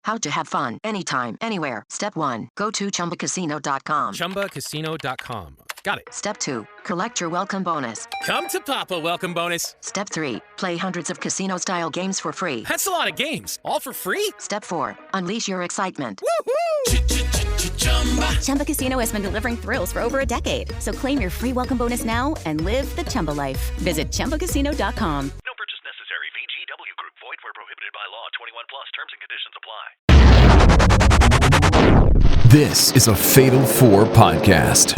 How to have fun anytime, anywhere. Step 1. Go to ChumbaCasino.com. ChumbaCasino.com. Got it. Step 2. Collect your welcome bonus. Come to Papa welcome bonus. Step 3. Play hundreds of casino-style games for free. That's a lot of games. All for free? Step 4. Unleash your excitement. Woohoo! Chumba Casino has been delivering thrills for over a decade. So claim your free welcome bonus now and live the Chumba life. Visit ChumbaCasino.com. No purchase necessary. VGW Group. Void where prohibited by law. 21 plus. Terms and conditions apply. This is a Fatal 4 podcast.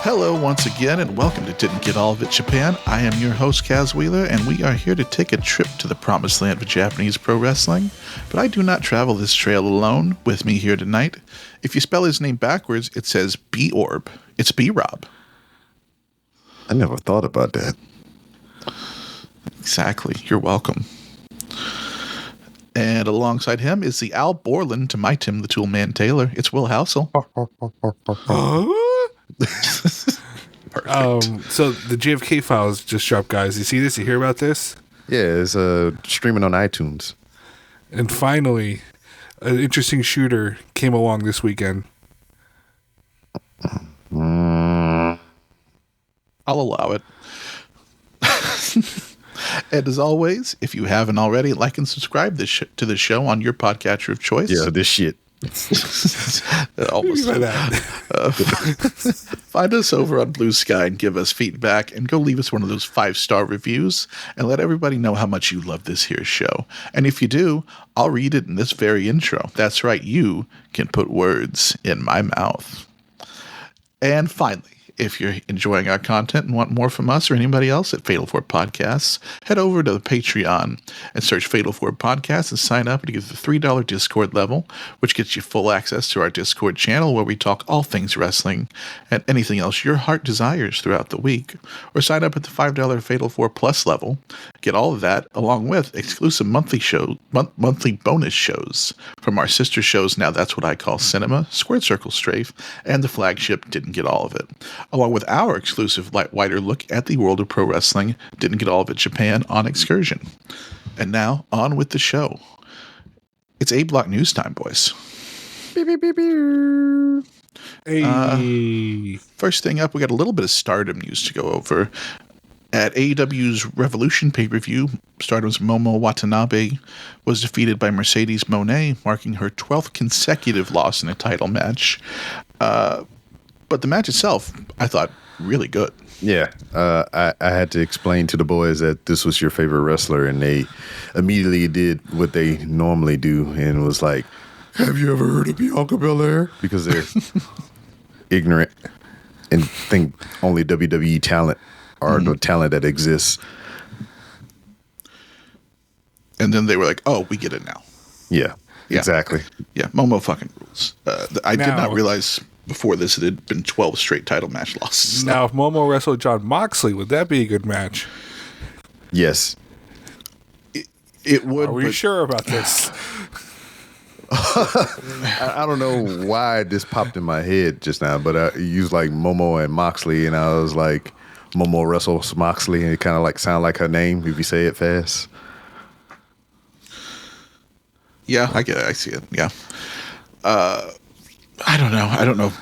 Hello once again, and welcome to Didn't Get All of It Japan. I am your host, Kaz Wheeler, and we are here to take a trip to the promised land of Japanese pro wrestling. But I do not travel this trail alone. With me here tonight, if you spell his name backwards, it says B-Orb. It's B-Rob. I never thought about that. Exactly. You're welcome. And alongside him is the Al Borland to my Tim the Tool Man Taylor. It's Will Housel. So the JFK files just dropped, guys. You see this? You hear about this? Yeah, it's streaming on iTunes. And finally, an interesting shooter came along this weekend. I'll allow it. And as always, if you haven't already, like and subscribe to the show on your podcatcher of choice. Yeah, this shit. Almost that. Find us over on Blue Sky and give us feedback, and go leave us one of those 5-star reviews and let everybody know how much you love this here show. And if you do, I'll read it in this very intro. That's right, you can put words in my mouth. And finally, if you're enjoying our content and want more from us or anybody else at Fatal 4 Podcasts, head over to the Patreon and search Fatal 4 Podcasts and sign up to get the $3 Discord level, which gets you full access to our Discord channel where we talk all things wrestling and anything else your heart desires throughout the week. Or sign up at the $5 Fatal 4 Plus level. Get all of that along with exclusive monthly bonus shows from our sister shows Now That's What I Call Cinema, Squared Circle Strafe, and the flagship Didn't Get All of It, along with our exclusive wider look at the world of pro wrestling, Didn't Get All of It Japan on Excursion. And now, on with the show. It's A-Block News time, boys. Beep, beep, beep, beep. Hey. First thing up, we got a little bit of Stardom news to go over. At AEW's Revolution pay-per-view, Stardom's Momo Watanabe was defeated by Mercedes Moné, marking her 12th consecutive loss in a title match. But the match itself, I thought, really good. Yeah, I had to explain to the boys that this was your favorite wrestler, and they immediately did what they normally do and was like, have you ever heard of Bianca Belair? Because they're ignorant and think only WWE talent are the talent that exists. And then they were like, oh, we get it now. Yeah. Exactly. Yeah, Momo fucking rules. I did not realize before this it had been 12 straight title match losses. Now, if Momo wrestled John Moxley, would that be a good match? Yes. It would. Are we sure about this? I don't know why this popped in my head just now, but I used like Momo and Moxley, and I was like, Momo wrestles Moxley, and it kind of like sound like her name if you say it fast. Yeah, I get it. I see it. Yeah. I don't know.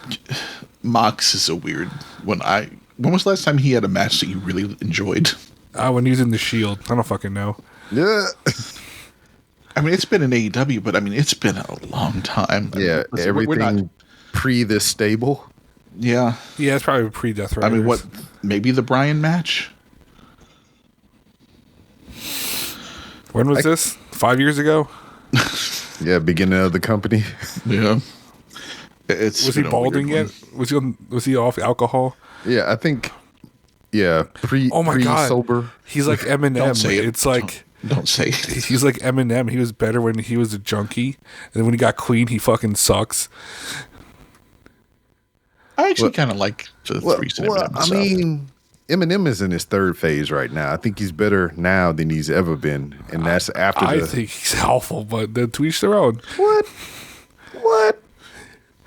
Mox is a weird one. When was the last time he had a match that you really enjoyed? When he was in the Shield. I don't fucking know. Yeah. I mean, it's been in AEW, but I mean, it's been a long time. Yeah, everything pre this stable. Yeah. Yeah, it's probably pre-Death Riders. I mean, what? Maybe the Bryan match? When was this? 5 years ago? Yeah, beginning of the company. Yeah. Was he balding yet? Was he off alcohol? Yeah, I think. Yeah, sober. He's like Eminem. Don't say it. It's like don't say it. He's like Eminem. He was better when he was a junkie, and then when he got clean, he fucking sucks. I actually kind of like the recent Eminem stuff. I mean, Eminem is in his third phase right now. I think he's better now than he's ever been, and that's after. I think he's awful, but then to each their own. What?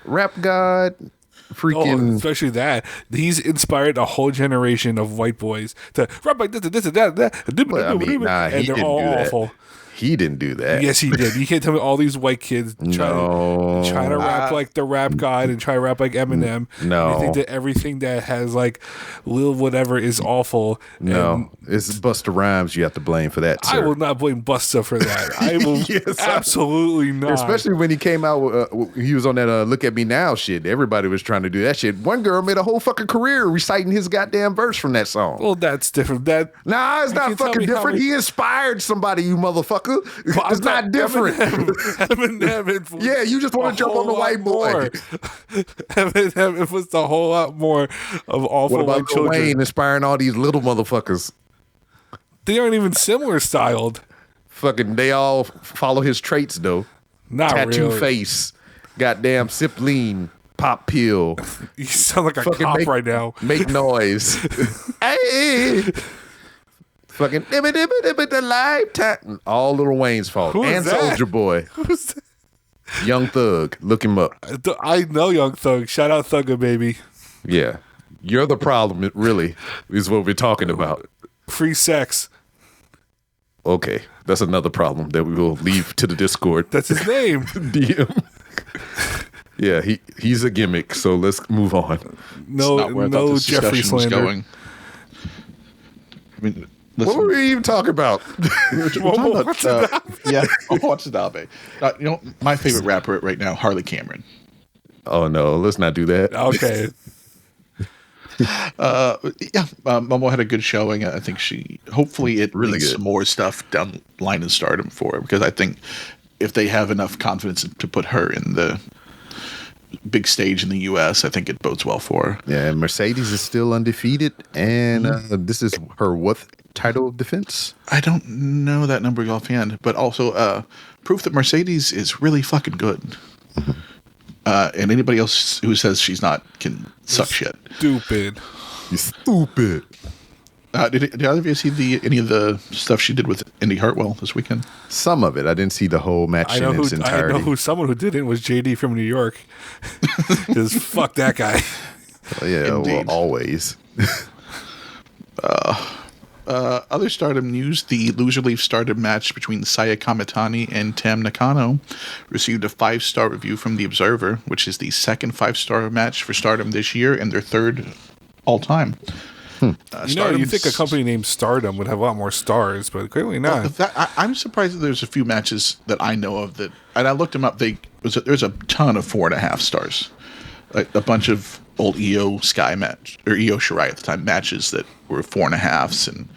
Rap God, freaking. Especially that he's inspired a whole generation of white boys to rap like this and that. Well, I mean, nah, he and they're didn't all do that. awful. He didn't do that. Yes, he did. You can't tell me all these white kids trying to rap like the rap god and try to rap like Eminem. No. And they think that everything that has like Lil whatever is awful. No, it's Busta Rhymes you have to blame for that, sir. I will not blame Busta for that. I will absolutely not. Especially when he came out, he was on that Look at Me Now shit. Everybody was trying to do that shit. One girl made a whole fucking career reciting his goddamn verse from that song. Well, that's different. Nah, it's not fucking different. He inspired somebody, you motherfucker. It's not different. Eminem yeah, you just want to jump on the white boy. Eminem was a whole lot more of awful What about white children. Wayne inspiring all these little motherfuckers? They aren't even similar styled. Fucking, they all follow his traits though. Not Tattoo really. face, goddamn sip lean, pop pill. You sound like a Fucking cop right now. Make noise. Hey. Fucking the lifetime. All Lil Wayne's fault. Who is And that? Soulja Boy. Who's that? Young Thug. Look him up. I know Young Thug. Shout out Thugger, baby. Yeah. You're the problem, it really, is what we're talking about. Free sex. Okay. That's another problem that we will leave to the Discord. That's his name. DM. Yeah, he's a gimmick, so let's move on. No, Not where I thought no this Jeffrey discussion was slander. going. I mean, What listen, were we even talking about? we're talking about, yeah, watch the Dabe. You know, my favorite rapper right now, Harley Cameron. Oh, no, let's not do that. Okay. Momo had a good showing. I think hopefully it Really leads good. some more stuff down the line in Stardom for her, because I think if they have enough confidence to put her in the big stage in the U.S., I think it bodes well for her. Yeah, and Mercedes is still undefeated, and this is her what title of defense? I don't know that number offhand, but also proof that Mercedes is really fucking good. And anybody else who says she's not can suck shit. Stupid. You stupid. Did either of you see any of the stuff she did with Indy Hartwell this weekend? Some of it. I didn't see the whole match in its entirety. Someone who didn't was JD from New York. Because fuck that guy. Oh, yeah, well, Indeed. always. Other Stardom news: the loser leave Stardom match between Saya Kamitani and Tam Nakano received a 5-star review from The Observer, which is the second 5-star match for Stardom this year and their third all time. You think a company named Stardom would have a lot more stars, but clearly not. I'm surprised that there's a few matches that I know of that, and I looked them up. There's a ton of 4.5 stars, like a bunch of old Io Sky match or Io Shirai at the time matches that were 4.5s, and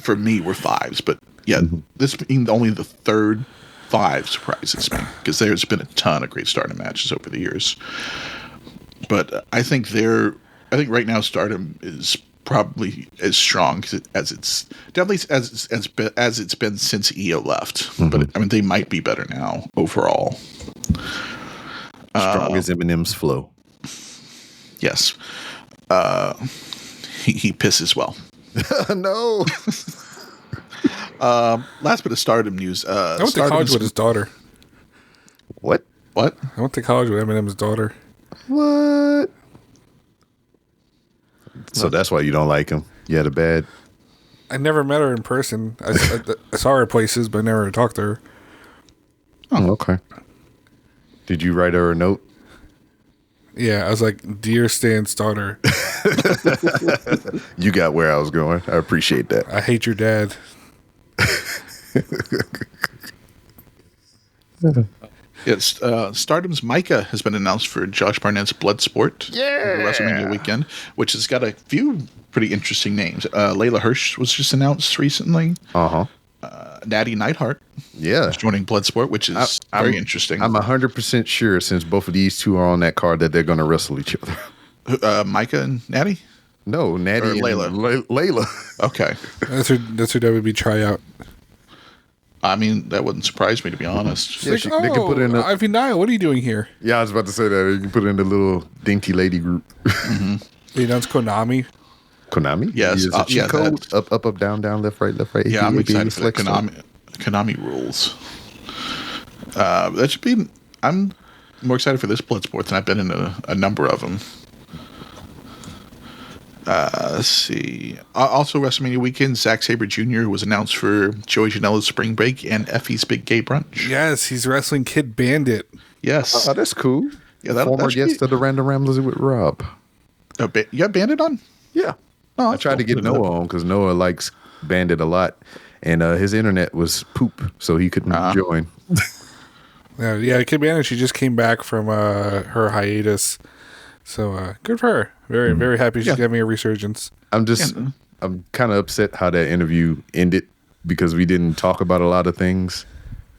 for me were 5s. But yeah, this being only the third 5 surprises me, because there's been a ton of great Stardom matches over the years. But I think right now Stardom is probably as strong as it's definitely as it's been since Io left. But I mean, they might be better now overall. Strong as Eminem's flow. Yes, he pisses well. No. Last bit of Stardom news. I went to college with his daughter. What? I went to college with Eminem's daughter. What? So that's why you don't like him. You had a bad. I never met her in person. I saw her at places, but I never talked to her. Oh, okay. Did you write her a note? Yeah, I was like, "Dear Stan's daughter, You got where I was going. I appreciate that. I hate your dad." Yes, Stardom's Micah has been announced for Josh Barnett's Bloodsport over WrestleMania weekend, which has got a few pretty interesting names. Layla Hirsch was just announced recently. Natty Neidhart Yeah. is joining Bloodsport, which is very interesting. I'm 100% sure, since both of these two are on that card, that they're going to wrestle each other. Micah and Natty? No, Natty Or and Layla. Layla. Okay. That's her WB tryout. I mean, that wouldn't surprise me, to be honest. Yeah, they can put it in the, Ivy Nile, what are you doing here? yeah, I was about to say that. You can put it in the little dainty lady group. They announced Konami. Konami? Yes, Use a cheat code. that. Up, down, left, right. Yeah, I'm A, B, excited for the flex. Konami rules. That should be. I'm more excited for this Bloodsport than I've been in a number of them. Let's see. Also, WrestleMania weekend, Zack Sabre Jr. was announced for Joey Janela's Spring Break and Effie's Big Gay Brunch. Yes, he's wrestling Kid Bandit. Yes. Oh, that's cool. Yeah, Former guest of the Random Ramblers with Rob. You got Bandit on? Yeah. Oh, I tried to get Noah on because Noah likes Bandit a lot. And his internet was poop, so he couldn't join. Yeah, Kid Bandit, she just came back from her hiatus. So good for her. Very, very happy she's having a resurgence. I'm kind of upset how that interview ended because we didn't talk about a lot of things.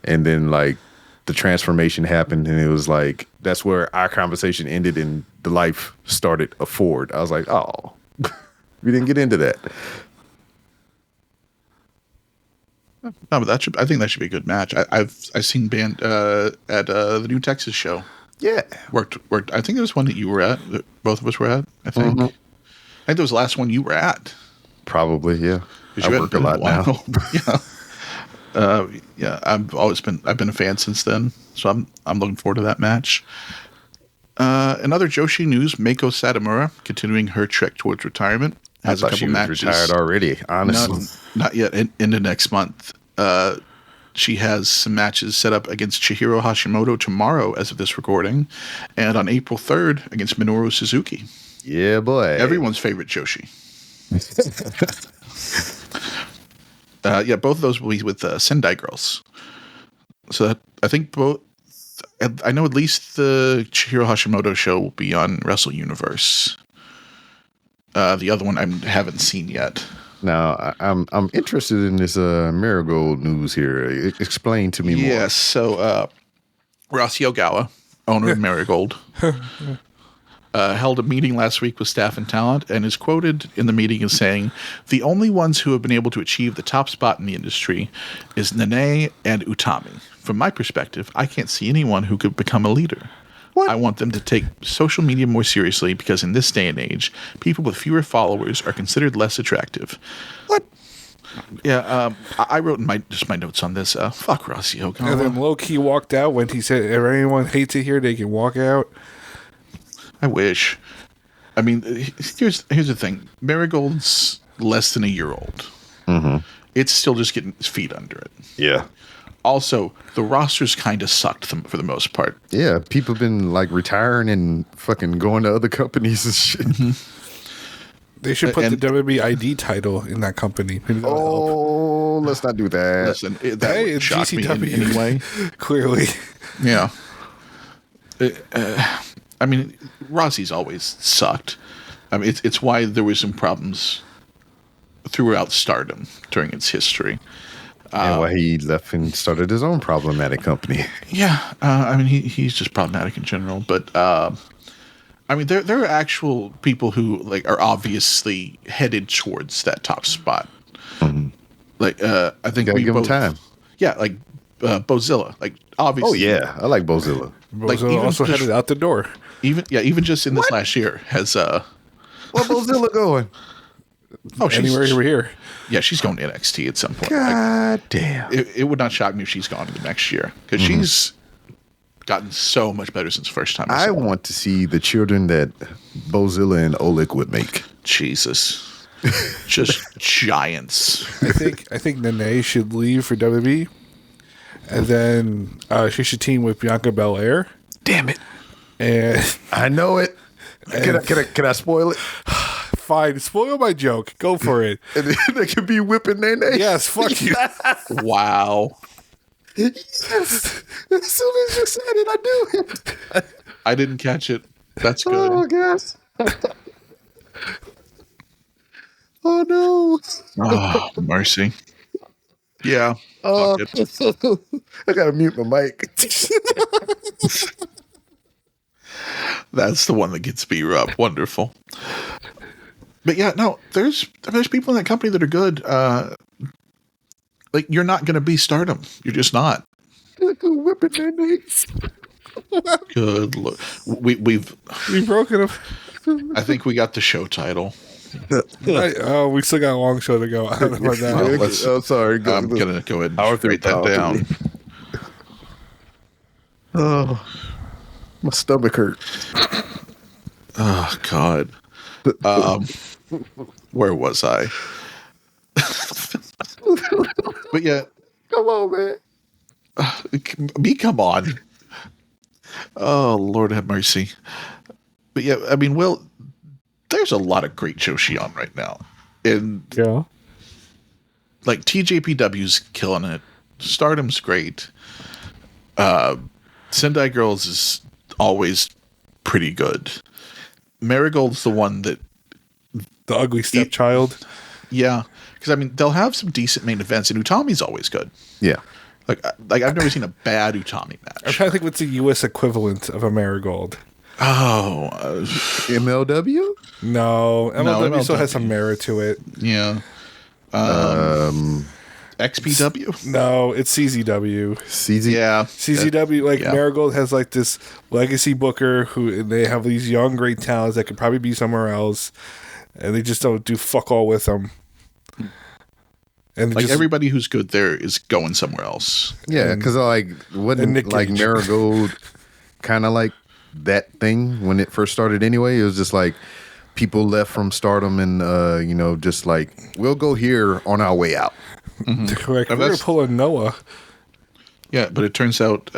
And then, like, the transformation happened, and it was like, that's where our conversation ended and the life started of Ford. I was like, oh, we didn't get into that. No, but I think that should be a good match. I've seen Band at the New Texas show. Yeah, worked. I think there was one that you were at. That both of us were at. I think. I think that was the last one you were at. Probably, yeah. Because you work a lot now. Yeah. I've been a fan since then, so I'm looking forward to that match. Another Joshi news: Meiko Satomura continuing her trek towards retirement. Has a couple matches. Retired already. Honestly, not yet. Into next month. She has some matches set up against Chihiro Hashimoto tomorrow, as of this recording, and on April 3rd against Minoru Suzuki. Yeah, boy. Everyone's favorite Joshi. Both of those will be with Sendai Girls. So I think both. I know at least the Chihiro Hashimoto show will be on Wrestle Universe. The other one I haven't seen yet. Now, I'm interested in this Marigold news here. Explain to me more. Yes, so Rossi Ogawa, owner of Marigold, held a meeting last week with staff and talent, and is quoted in the meeting as saying, "The only ones who have been able to achieve the top spot in the industry is Nanae and Utami. From my perspective, I can't see anyone who could become a leader. What? I want them to take social media more seriously because in this day and age, people with fewer followers are considered less attractive." What? Yeah, I wrote in my notes on this. Fuck Rossi Ogawa. And then low-key walked out when he said, if anyone hates it here, they can walk out. I wish. I mean, here's the thing. Marigold's less than a year old. Mm-hmm. It's still just getting its feet under it. Yeah. Also, the rosters kind of sucked for the most part. Yeah, people have been like retiring and fucking going to other companies and shit. Mm-hmm. They should put the WWE ID title in that company. Let's not do that. Listen, that would shock me anyway. Clearly. Yeah. I mean, Rossi's always sucked. I mean, it's why there were some problems throughout Stardom during its history. And why he left and started his own problematic company. Yeah, I mean, he's just problematic in general. But I mean, there are actual people who like are obviously headed towards that top spot. Mm-hmm. Like I think we give both him time. Yeah, like Bozilla. Like obviously. Oh yeah, I like Bozilla. Bozilla also headed out the door. Even just in this last year has where Bozilla going? Oh, anywhere over here. Yeah, she's going to NXT at some point. God damn. It would not shock me if she's gone into next year because she's gotten so much better since the first time. I want to see the children that Bozilla and Oleg would make. Jesus, just giants. I think Nanae should leave for WWE, and then she should team with Bianca Belair. Damn it! And I know it. Can I spoil it? Fine, spoil my joke. Go for it. And then they could be whipping Nanae. Yes, fuck you. Wow. Yes. As soon as you said it, I knew it. I didn't catch it. That's good. Oh, gosh. Oh, no. Oh, mercy. Yeah. Oh, I got to mute my mic. That's the one that gets beat up. Wonderful. But yeah, no, there's people in that company that are good. Like you're not going to be Stardom. You're just not. Whipping their knees. Good look. We've broken them. I think we got the show title. We still got a long show to go. I don't know about that. Oh, sorry. I'm going to go ahead and write that down. Oh, my stomach hurt. Oh, God. Where was I? But yeah. Come on, man. Come on. Oh, Lord have mercy. But yeah, I mean, Will, there's a lot of great shows she on right now. And Yeah. like TJPW's killing it. Stardom's great. Sendai Girls is always pretty good. Marigold's the one that... The ugly stepchild. Yeah. Because, I mean, they'll have some decent main events, and Utami's always good. Yeah. Like I've never seen a bad Utami match. I'm trying to think what's the U.S. equivalent of a Marigold. Oh. MLW? No, MLW still has MLW. some merit to it. Yeah. XPW? No, it's CZW. CZ? Yeah. CZW, yeah. Marigold has like this legacy booker who they have these young great talents that could probably be somewhere else, and they just don't do fuck all with them. And Like just, everybody who's good there is going somewhere else. Yeah, because and wasn't Nick like Cage. Marigold kind of like that thing when it first started anyway? It was just like people left from Stardom and, just like, we'll go here on our way out. like, we're going to pull a Noah. Yeah, but it turns out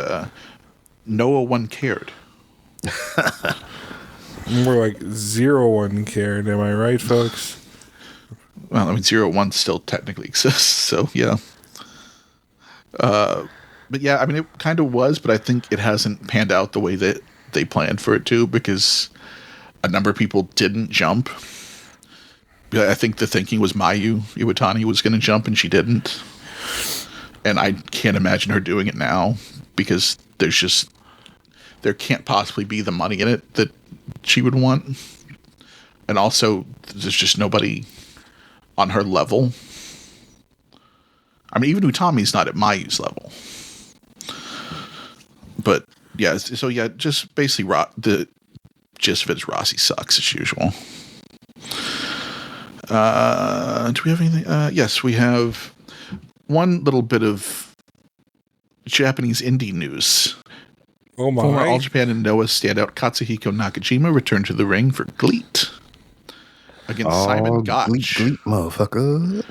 no one cared. More like 0-1 cared. Am I right, folks? Well, I mean, 0-1 still technically exists, so yeah. But yeah, I mean, it kind of was, but I think it hasn't panned out the way that they planned for it to, because a number of people didn't jump. I think the thinking was Mayu Iwatani was going to jump, and she didn't. And I can't imagine her doing it now, because there can't possibly be the money in it that she would want. And also, there's just nobody on her level. I mean, even Utami's not at Mayu's level. But yeah, so yeah, just basically the gist of it is Rossi sucks as usual. Do we have anything? Yes, we have one little bit of Japanese indie news. Oh my. Former All Japan and Noah standout Katsuhiko Nakajima returned to the ring for GLEAT against Simon Gotch. Gleet, motherfucker.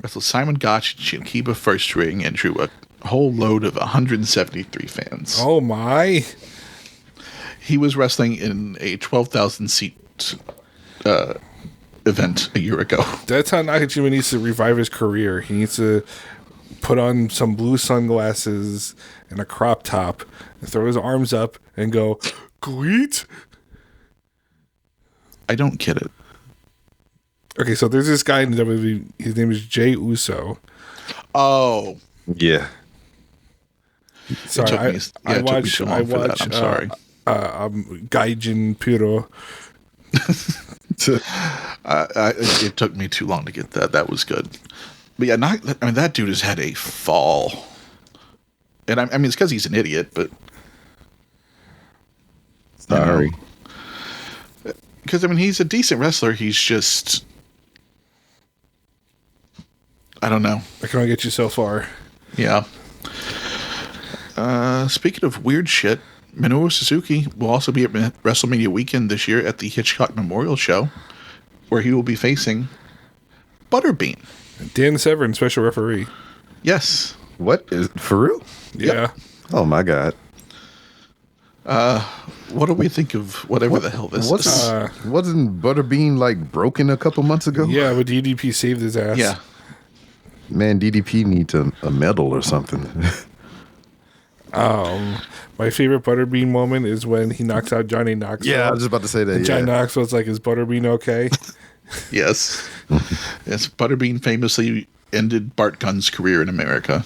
Wrestled Simon Gotch and Shinkiba first ring and drew a whole load of 173 fans. Oh my. He was wrestling in a 12,000 seat event a year ago. That's how Nakajima needs to revive his career. He needs to put on some blue sunglasses and a crop top and throw his arms up and go, GLEAT? I don't get it. Okay, so there's this guy in the WWE. His name is Jay Uso. Oh. Yeah. Sorry, it took me too long for that. I'm sorry. Gaijin Puro. It took me too long to get that. That was good. But yeah, that dude has had a fall. And I mean, it's because he's an idiot, but... Sorry. Because, I mean, he's a decent wrestler. He's just... I don't know. I can only get you so far. Yeah. Speaking of weird shit, Minoru Suzuki will also be at WrestleMania weekend this year at the Hitchcock Memorial Show, where he will be facing Butterbean. Dan Severn, special referee. Yes. What? Is for real? Yeah. Oh, my God. What do we think of whatever the hell this is? Wasn't Butterbean, like, broken a couple months ago? Yeah, but DDP saved his ass. Yeah. Man, DDP needs a medal or something. My favorite Butterbean moment is when he knocks out Johnny Knoxville. Yeah, I was just about to say that. And Johnny Knoxville's like, is Butterbean okay? Yes. Yes, Butterbean famously ended Bart Gunn's career in America.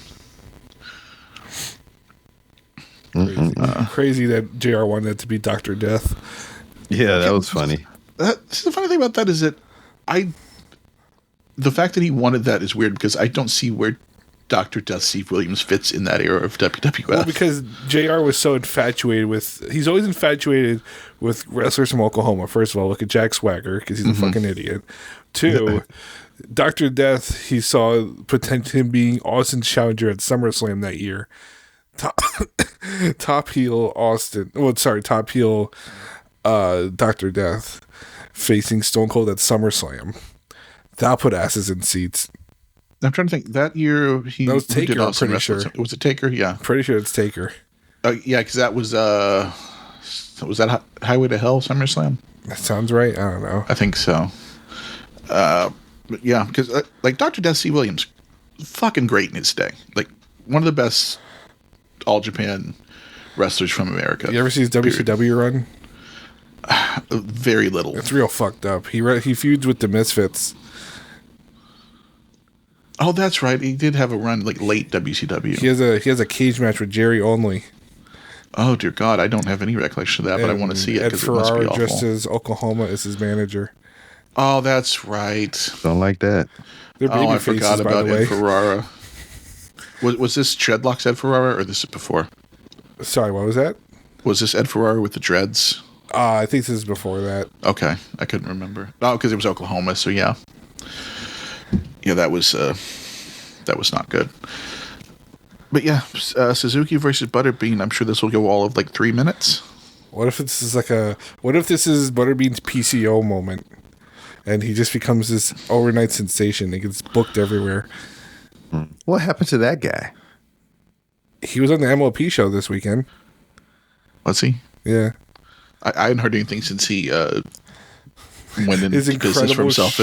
Crazy that JR wanted that to be Dr. Death. Yeah, that was funny. The funny thing about that is that the fact that he wanted that is weird, because I don't see where Dr. Death Steve Williams fits in that era of WWF. Well, because JR was so infatuated he's always infatuated with wrestlers from Oklahoma. First of all, look at Jack Swagger, because he's a fucking idiot. Two, Dr. Death, he saw potential him being Austin's challenger at SummerSlam that year. Top heel Dr. Death facing Stone Cold at SummerSlam. That'll put asses in seats. I'm trying to think. That year, that was Taker, I'm pretty sure. Was it Taker? Yeah. Pretty sure it's Taker. Yeah, because that was that Highway to Hell SummerSlam? That sounds right. I don't know. I think so. But yeah, because like Dr. Death C. Williams, fucking great in his day. Like one of the best All Japan wrestlers from America. You ever see his WCW run? Very little. It's real fucked up. He feuds with the Misfits. Oh, that's right. He did have a run like late WCW. He has a cage match with Jerry Only. Oh dear God, I don't have any recollection of that, but I want to see it because it must be awful. Dressed as Oklahoma as his manager. Oh, that's right. Don't like that. I forgot about Ed Ferrara. Was this Dreadlocks Ed Ferrara or this is before? Sorry, what was that? Was this Ed Ferrara with the dreads? I think this is before that. Okay, I couldn't remember. Oh, because it was Oklahoma, so yeah. Yeah, that was not good. But yeah, Suzuki versus Butterbean. I'm sure this will go all of like 3 minutes. What if this is Butterbean's PCO moment, and he just becomes this overnight sensation? He gets booked everywhere. What happened to that guy? He was on the MLP show this weekend. Was he? Yeah. I hadn't heard anything since he went into business for himself.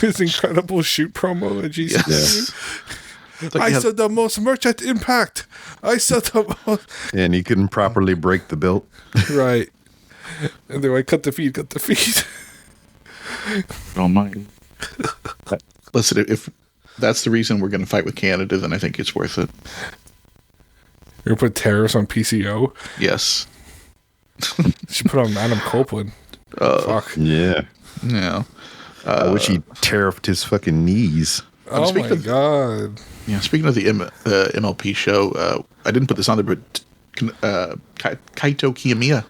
His incredible shoot promo at GCW. Yes. I saw the most merch at Impact. I saw the most. And he couldn't properly break the belt. Right. And they're like, cut the feed. Oh my. Listen, if that's the reason we're going to fight with Canada, then I think it's worth it. You're going to put tariffs on PCO? Yes. Should put on Adam Copeland. Fuck. Yeah. Yeah. I wish he tariffed his fucking knees. Oh my God. Yeah, speaking of the MLP show, I didn't put this on there, but Kaito Kiyomiya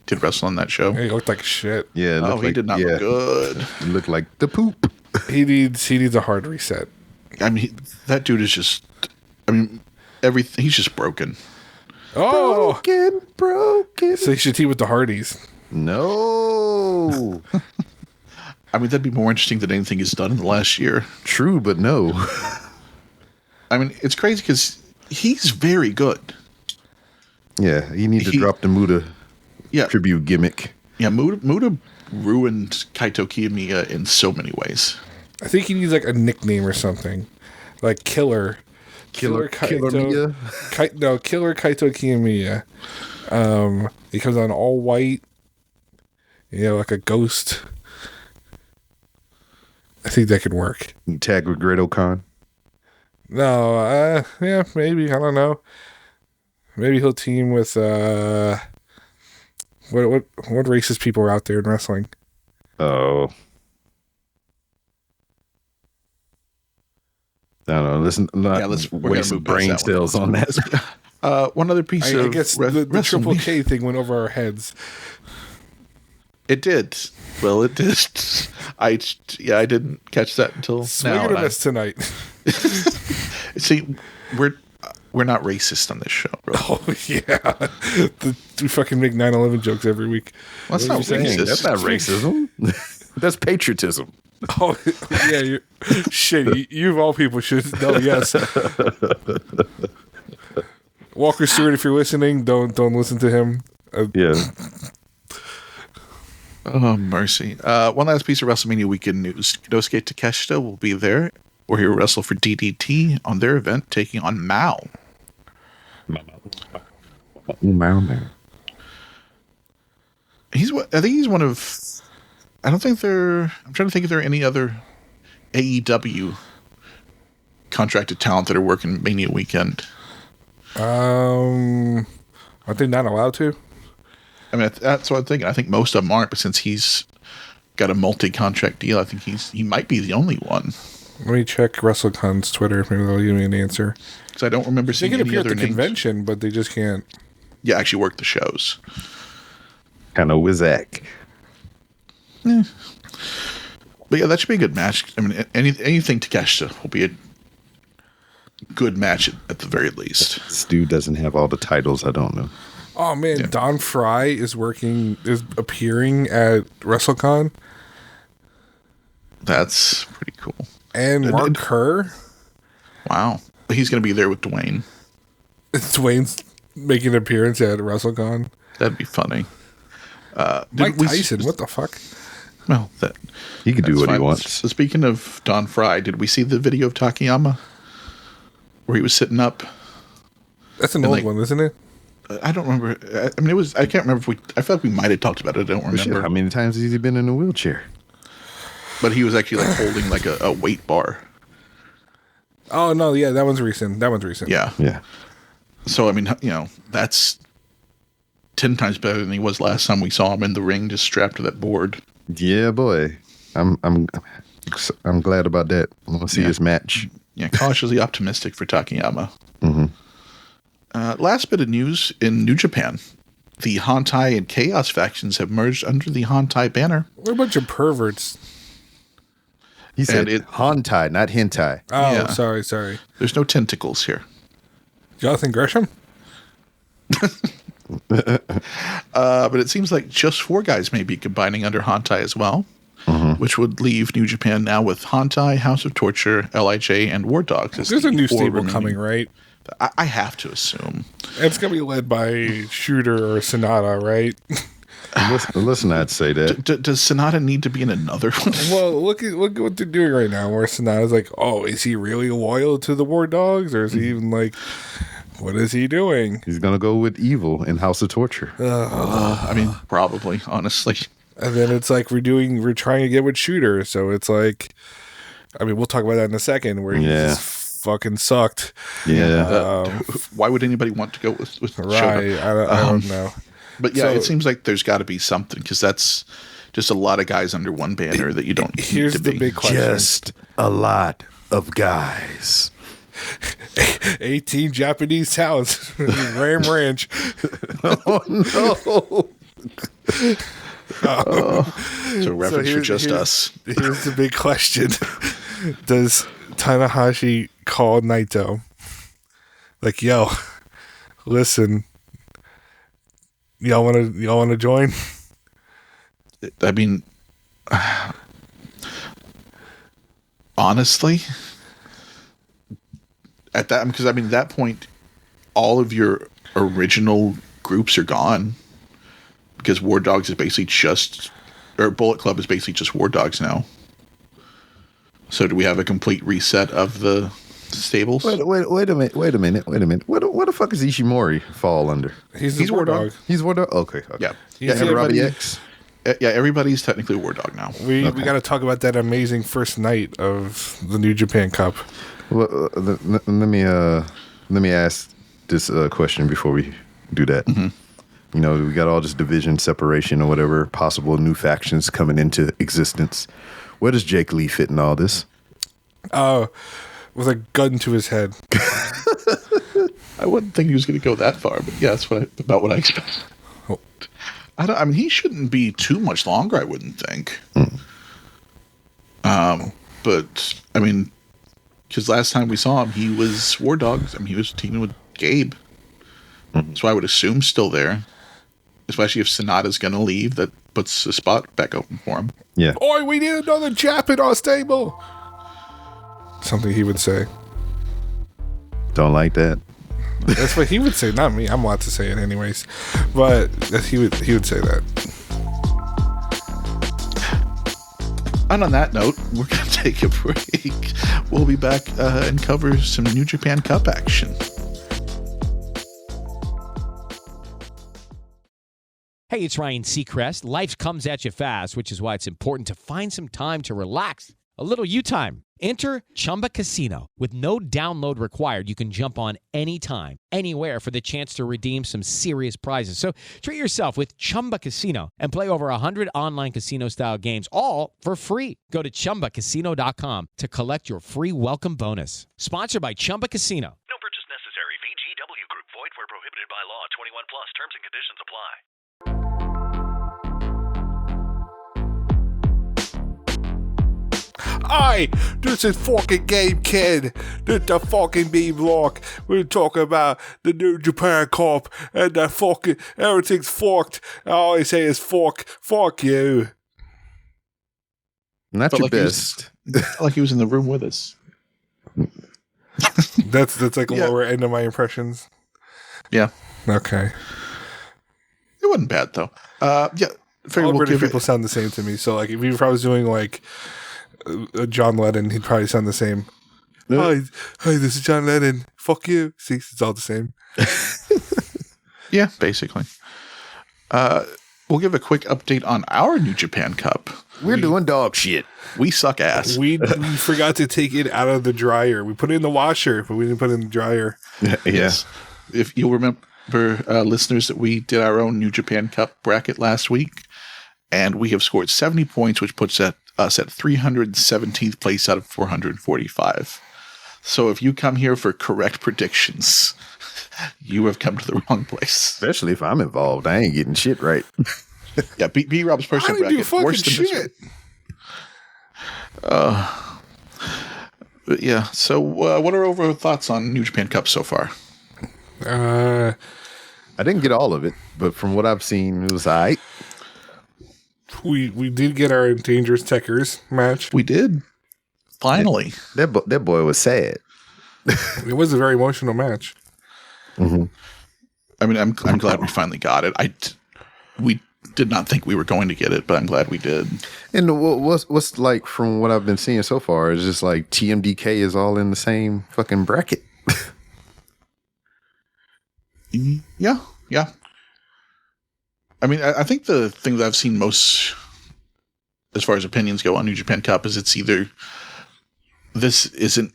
did wrestle on that show. He looked like shit. Yeah. He did not look good. He looked like the poop. He needs a hard reset. I mean, that dude is just. I mean, everything. He's just broken. Oh, broken. So he should team with the Hardys. No. I mean, that'd be more interesting than anything he's done in the last year. True, but no. I mean, it's crazy because he's very good. Yeah, you need to drop the Muda tribute gimmick. Yeah, Muda ruined Kaito Kiyomiya in so many ways. I think he needs like a nickname or something, like Killer Kaito Kiyomiya. He comes on all white, like a ghost. I think that could work. You tag with Great O'Con? No, yeah, maybe. I don't know. Maybe he'll team with what racist people are out there in wrestling? Oh. I don't know. Listen, we're waste some brain cells on that. One other piece of I guess the Triple K thing went over our heads. It did. Well, it did. I didn't catch that until Swing now. Swing us tonight. See, we're not racist on this show, bro. Oh yeah, we fucking make 9/11 jokes every week. Well, that's not racist. That's not racism. That's patriotism. Oh yeah, shit. You of all people should know. Yes. Walker Stewart, if you're listening, don't listen to him. Yeah. Oh, mercy. One last piece of WrestleMania weekend news. Konosuke Takeshita will be there, or he'll wrestle for DDT on their event, taking on Mao. Mao. I think he's one of... I'm trying to think if there are any other AEW contracted talent that are working Mania weekend. Are they not allowed to? I mean, that's what I'm thinking. I think most of them aren't, but since he's got a multi-contract deal, I think he might be the only one. Let me check WrestleCon's Twitter. Maybe they'll give me an answer. Because I don't remember They seeing can any appear at other the names. convention, but they just can't. Yeah, actually work the shows. Kind of Wizak. But yeah, that should be a good match. I mean, anything Takeshita will be a good match at the very least. Stu doesn't have all the titles. I don't know. Oh man, Don Fry is appearing at WrestleCon, That's pretty cool. and Mark Kerr. Wow. He's going to be there with Dwayne. Dwayne's making an appearance at WrestleCon. That'd be funny. Mike Tyson, what the fuck? Well, He can do that's what he fine. wants. So speaking of Don Fry, did we see the video of Takayama where he was sitting up? That's an old one, isn't it? I don't remember. I mean, I can't remember I feel like we might have talked about it. I don't remember. Shit, how many times has he been in a wheelchair? But he was actually like holding like a weight bar. Oh no, yeah, that one's recent. Yeah. Yeah. So I mean, that's 10 times better than he was last time we saw him in the ring, just strapped to that board. Yeah, boy. I'm glad about that. I want to see his match. Yeah, cautiously optimistic for Takayama. Mm-hmm. Last bit of news in New Japan. The Hantai and Chaos factions have merged under the Hantai banner. We're a bunch of perverts. He said it- hentai, not hentai. Oh, Yeah. sorry. There's no tentacles here. Jonathan Gresham? But it seems like just 4 guys may be combining under Hantai as well, which would leave New Japan now with Hantai, House of Torture, LIJ, and War Dogs. as There's a the new 4 stable remaining. coming, right? I have to assume. And it's gonna be led by Shooter or Sonata, right? Listen, I'd say that. Does Sonata need to be in another one? Well, look at what they're doing right now. Where Sonata's like, oh, is he really loyal to the War Dogs, or is he even like, what is he doing? He's going to go with evil in House of Torture. I mean, probably, honestly. And then it's like we're trying to get with Shooter, so it's like, I mean, we'll talk about that in a second. Where he just fucking sucked. Yeah. Why would anybody want to go with Right? Shota? I don't know. But yeah, So- it seems like there's got to be something, because that's just a lot of guys under one banner that you don't need Here's to the be. big question: Just a lot of guys. 18 Japanese towns, Ram Ranch. Oh, no. It's a reference for just us. Here's the big question: does Tanahashi call Naito? Like, yo, listen, y'all want to join? I mean, honestly, at that, because I mean, at that point, all of your original groups are gone, because War Dogs is basically or Bullet Club is basically just War Dogs now. So do we have a complete reset of the stables? Wait a minute. What the fuck is Ishimori fall under? He's War Dog. He's War Dog? Okay. Yeah. Yeah, And Robbie everybody- X? Yeah, everybody's technically a War Dog now. We got to talk about that amazing first night of the New Japan Cup. Well, let me ask this question before we do that. You know, we got all this division, separation, or whatever, possible new factions coming into existence. Where does Jake Lee fit in all this? With a gun to his head. I wouldn't think he was going to go that far, but yeah, that's about what I expect. Oh. I mean, he shouldn't be too much longer, I wouldn't think. But I mean, because last time we saw him, he was War Dogs. I mean, he was teaming with Gabe, so I would assume still there. Especially if Sonata's going to leave, that puts the spot back open for him. Yeah. Oi, we need another Jap in our stable. Something he would say. Don't like that. That's what he would say, not me. I'm allowed to say it anyways. But he would say that. And on that note, we're going to take a break. We'll be back and cover some New Japan Cup action. Hey, it's Ryan Seacrest. Life comes at you fast, which is why it's important to find some time to relax. A little you time Enter Chumba Casino. With no download required, you can jump on anytime, anywhere for the chance to redeem some serious prizes. So treat yourself with Chumba Casino and play over 100 online casino-style games, all for free. Go to ChumbaCasino.com to collect your free welcome bonus. Sponsored by Chumba Casino. No purchase necessary. VGW Group. Void where prohibited by law. 21 plus. Terms and conditions apply. Aye, this is fucking Game Kid. This the fucking B block. We're talking about the New Japan Cup and the fucking everything's fucked. All I say is fuck you. Not Felt your like he best. Felt like he was in the room with us. That's like a Yeah. lower end of my impressions. Yeah. Okay. It wasn't bad, though. Yeah. Figure All we'll British give it- people sound the same to me. So like if I was doing like John Lennon, he'd probably sound the same. Hi, this is John Lennon. Fuck you. See, it's all the same. Yeah, basically. We'll give a quick update on our New Japan Cup. We're doing dog shit. We suck ass. We forgot to take it out of the dryer. We put it in the washer, but we didn't put it in the dryer. Yes. If you'll remember, listeners, that we did our own New Japan Cup bracket last week, and we have scored 70 points, which puts us at 317th place out of 445. So if you come here for correct predictions, you have come to the wrong place. Especially if I'm involved. I ain't getting shit right. Yeah, B-Rob's I personal didn't do bracket. fucking Worse than this shit. But yeah, so what are overall thoughts on New Japan Cup so far? I didn't get all of it, but from what I've seen, it was all right. We did get our Dangerous Techers match. We did. Finally. That boy was sad. It was a very emotional match. I mean, I'm glad we finally got it. We did not think we were going to get it, but I'm glad we did. And what's like from what I've been seeing so far is just like TMDK is all in the same fucking bracket. Yeah. I mean, I think the thing that I've seen most, as far as opinions go on New Japan Cup, is it's either this isn't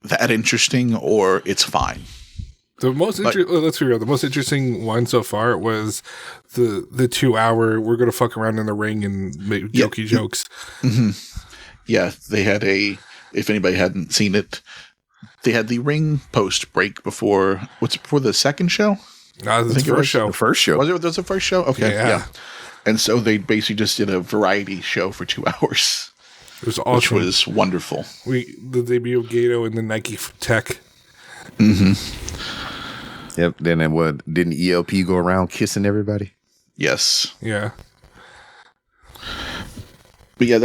that interesting or it's fine. The most let's be real. The most interesting one so far was the 2 hour. We're gonna fuck around in the ring and make jokey jokes. Mm-hmm. Yeah, they had if anybody hadn't seen it, they had the ring post break before the second show. No, this is the first show. The first show. Was it the first show? Okay, Yeah. And so they basically just did a variety show for 2 hours. It was awesome. Which was wonderful. The debut of Gato and the Nike Tech. Mm-hmm. Yep. Then didn't ELP go around kissing everybody? Yes. Yeah. But yeah,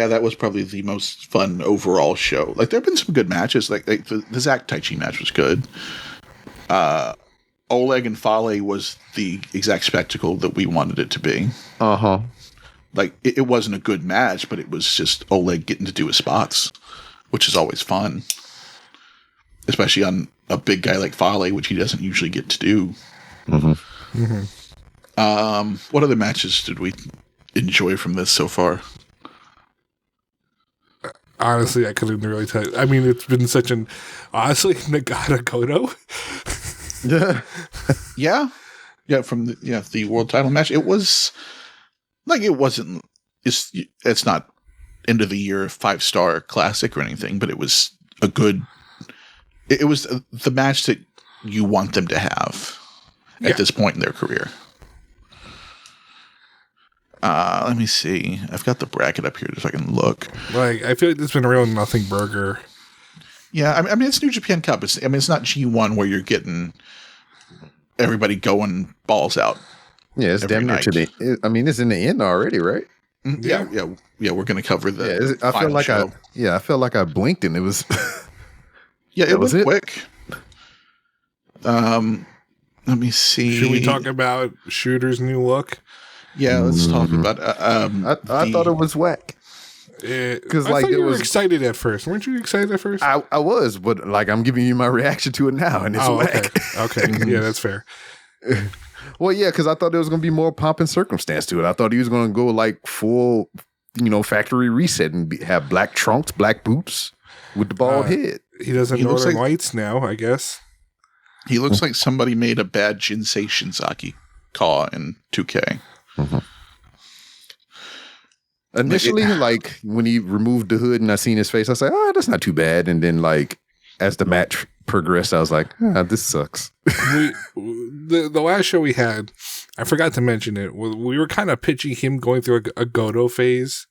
that was probably the most fun overall show. Like there have been some good matches. Like the Zach Taichi match was good. Oleg and Fale was the exact spectacle that we wanted it to be. Uh-huh. Like it wasn't a good match, but it was just Oleg getting to do his spots, which is always fun. Especially on a big guy like Fale, which he doesn't usually get to do. Mm-hmm. Mm-hmm. What other matches did we enjoy from this so far? Honestly, I couldn't really tell you. I mean, it's been such an Nagata Goto. Yeah. From the world title match, it was like it's not end of the year 5-star classic or anything, but it was a good. It was the match that you want them to have at this point in their career. Let me see. I've got the bracket up here so I can look. Like, I feel like it's been a real nothing burger. Yeah, I mean, it's New Japan Cup. It's not G1 where you're getting everybody going balls out. Yeah, it's damn near to the. I mean, it's in the end already, right? Yeah. We're going to cover the. I feel like show. I felt like I blinked and it was. Yeah, it was quick. Let me see. Should we talk about Shooter's new look? Yeah, let's talk about. I thought it was whack. Because like you were excited at first, weren't you excited at first? I was, but like I'm giving you my reaction to it now, and it's whack. Okay, yeah, that's fair. Well, yeah, because I thought there was going to be more pomp and circumstance to it. I thought he was going to go like full factory reset and have black trunks, black boots with the bald head. He doesn't He looks Northern like- Lights now, I guess. He looks like somebody made a bad Jinsei Shinzaki Kaw in 2K. Initially, like when he removed the hood and I seen his face, I was like, "Oh, that's not too bad." And then, like as the match progressed, I was like, "This sucks." The last show we had, I forgot to mention it. We were kind of pitching him going through a Goto phase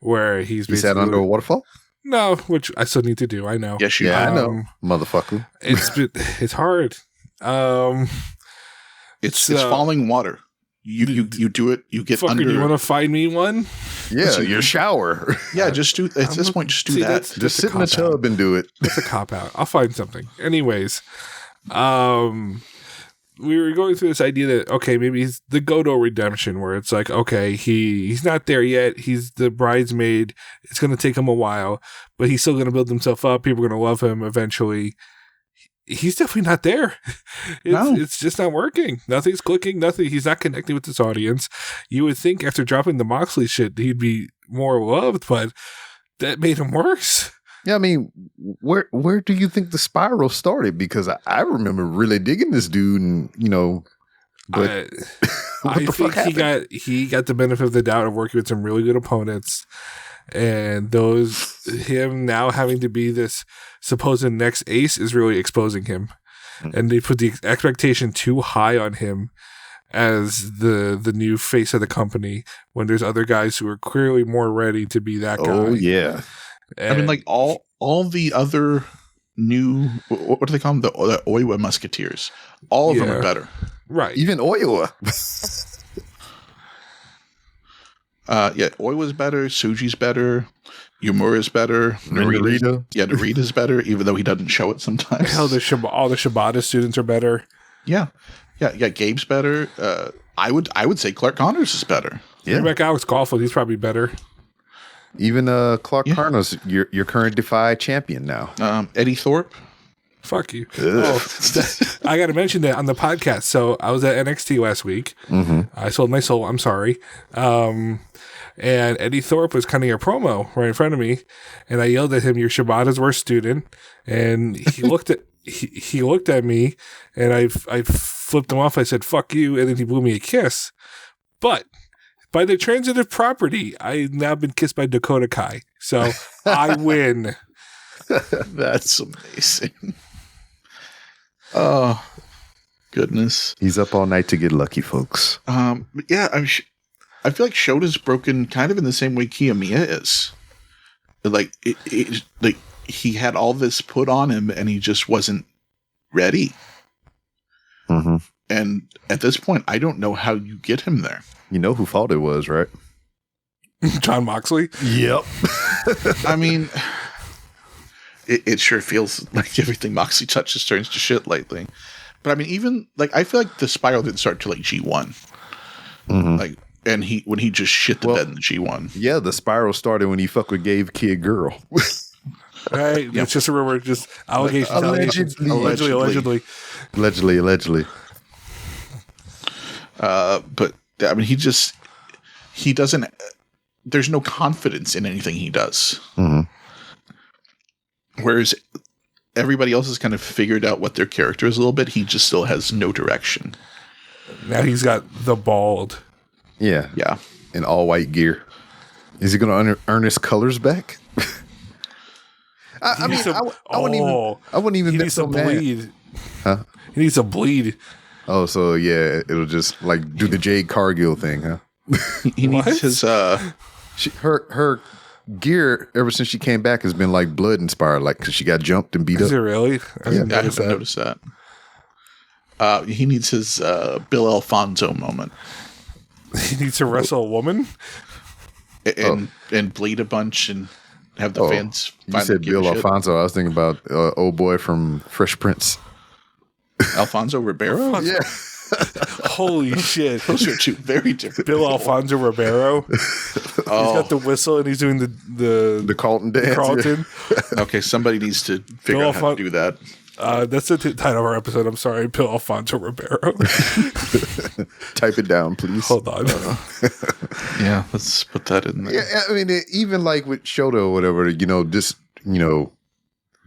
where he sat under a waterfall. No, which I still need to do. I know. Yes, you I know, motherfucker. It's hard. It's falling water. You do it. You get fucker, under. do you want to find me one? Yeah, your shower. Yeah, just do. At this point, just do that. Just sit in the tub and do it. It's a cop out. I'll find something. Anyways, we were going through this idea that, okay, maybe he's the Goto redemption, where it's like, okay, he's not there yet. He's the bridesmaid. It's going to take him a while, but he's still going to build himself up. People are going to love him eventually. He's definitely not there. It's just not working. Nothing's clicking. Nothing. He's not connecting with this audience. You would think after dropping the Moxley shit, he'd be more loved, but that made him worse. Yeah, I mean, where do you think the spiral started? Because I remember really digging this dude, and but I think he got the benefit of the doubt of working with some really good opponents, and him now having to be this supposed next ace is really exposing him, and they put the expectation too high on him as the new face of the company when there's other guys who are clearly more ready to be that guy. Oh yeah. I mean, like all the other new, what do they call them? The Oiwa Musketeers. All of them are better. Right. Even Oiwa. Oiwa's better. Suji's better. Yumura's better. Narita. Yeah, Narita's better, even though he doesn't show it sometimes. Hell, all the Shibata students are better. Yeah. Gabe's better. I would say Clark Connors is better. Yeah. Bring back Alex Caulfield. He's probably better. Even Clark Connors, your current Defy champion now. Eddie Thorpe. Fuck you. I got to mention that on the podcast. So I was at NXT last week. Mm-hmm. I sold my soul. I'm sorry. And Eddie Thorpe was cutting a promo right in front of me, and I yelled at him, "You're Shibata's worst student." And he looked at me, and I flipped him off. I said, "Fuck you," and then he blew me a kiss. But by the transitive property, I've now been kissed by Dakota Kai. So I win. That's amazing. Oh, goodness. He's up all night to get lucky, folks. Yeah, I feel like Shota's broken kind of in the same way Kiyomiya is. Like, like he had all this put on him and he just wasn't ready. Mm-hmm. And at this point, I don't know how you get him there. You know who fault it was, right? John Moxley? Yep. I mean, it sure feels like everything Moxley touches turns to shit lately. But I mean, even like I feel like the spiral didn't start till like G1. Mm-hmm. Like, and when he just shit the bed in the G1. Yeah, the spiral started when he fucking gave Kid Girl. Right? Yeah. It's just a rumor, just allegations. Allegedly. But I mean, he doesn't. There's no confidence in anything he does. Mm-hmm. Whereas everybody else has kind of figured out what their character is a little bit. He just still has no direction. Now he's got the bald. Yeah. Yeah. In all white gear. Is he going to earn his colors back? I wouldn't even be so bleed. Huh? He needs to bleed. Oh, so yeah, it'll just like do the Jade Cargill thing, huh? He needs his her gear ever since she came back has been like blood inspired, like because she got jumped and beat up. Is it really? I haven't noticed that. He needs his Bill Alfonso moment. He needs to wrestle a woman and bleed a bunch and have the fans. You said Bill Alfonso. I was thinking about old boy from Fresh Prince. Alfonso Ribeiro? Yeah. Holy shit. Those are two very different Bill Alfonso Ribeiro. He's got the whistle and he's doing the Carlton dance. Carlton. Okay, somebody needs to figure out how to do that. That's the title of our episode. I'm sorry, Bill Alfonso Ribeiro. Type it down, please. Hold on. Yeah, let's put that in there. Yeah, I mean, even like with Shota or whatever, just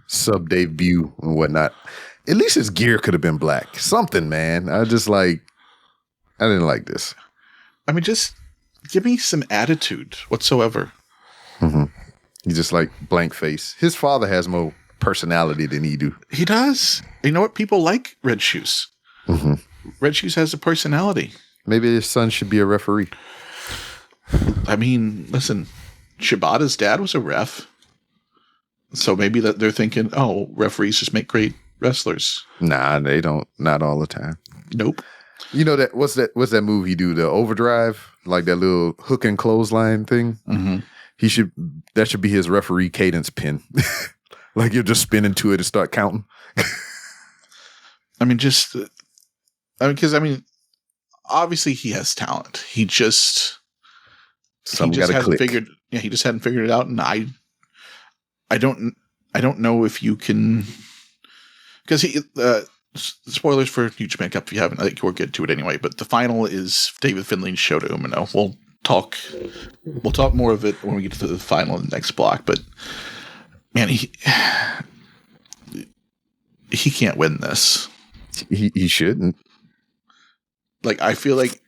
sub debut and whatnot. At least his gear could have been black. Something, man. I didn't like this. I mean, just give me some attitude whatsoever. Mm-hmm. He's just like blank face. His father has more personality than he do. He does. You know what? People like Red Shoes. Mm-hmm. Red Shoes has a personality. Maybe his son should be a referee. I mean, listen, Shibata's dad was a ref. So maybe that they're thinking, oh, referees just make great wrestlers. Nah, they don't. Not all the time. Nope. You know that what's that move he do? The overdrive, like that little hook and clothesline thing. Mm-hmm. That should be his referee cadence pin. Like you'll just spin into it and start counting. Because obviously he has talent. He just hasn't figured. Yeah, he just hadn't figured it out, and I don't know if you can, because he spoilers for New Japan Cup if you haven't. I think we'll get to it anyway. But the final is David Finlay and Shota Umino. We'll talk more of it when we get to the final in the next block. But man, he can't win this. He shouldn't. Like, I feel like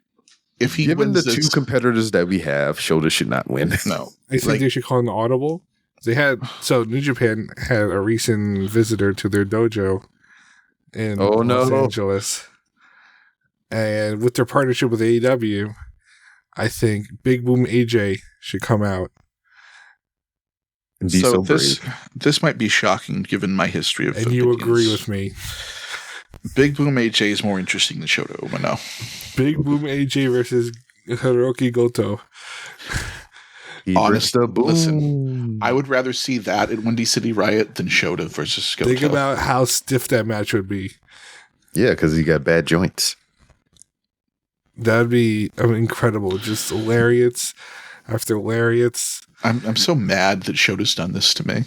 if he given wins the two competitors that we have, Shota should not win. No, I think they should call an audible. New Japan had a recent visitor to their dojo in Los Angeles, and with their partnership with AEW, I think Big Boom AJ should come out. So this might be shocking given my history of. And you agree with me? Big Boom AJ is more interesting than Shota Umino. Big Boom AJ versus Hiroki Goto. Honestly, listen, I would rather see that at Windy City Riot than Shota versus Goto. Think about how stiff that match would be. Yeah, because he got bad joints. That'd be incredible. Just lariats after lariats. I'm so mad that Shota's done this to me.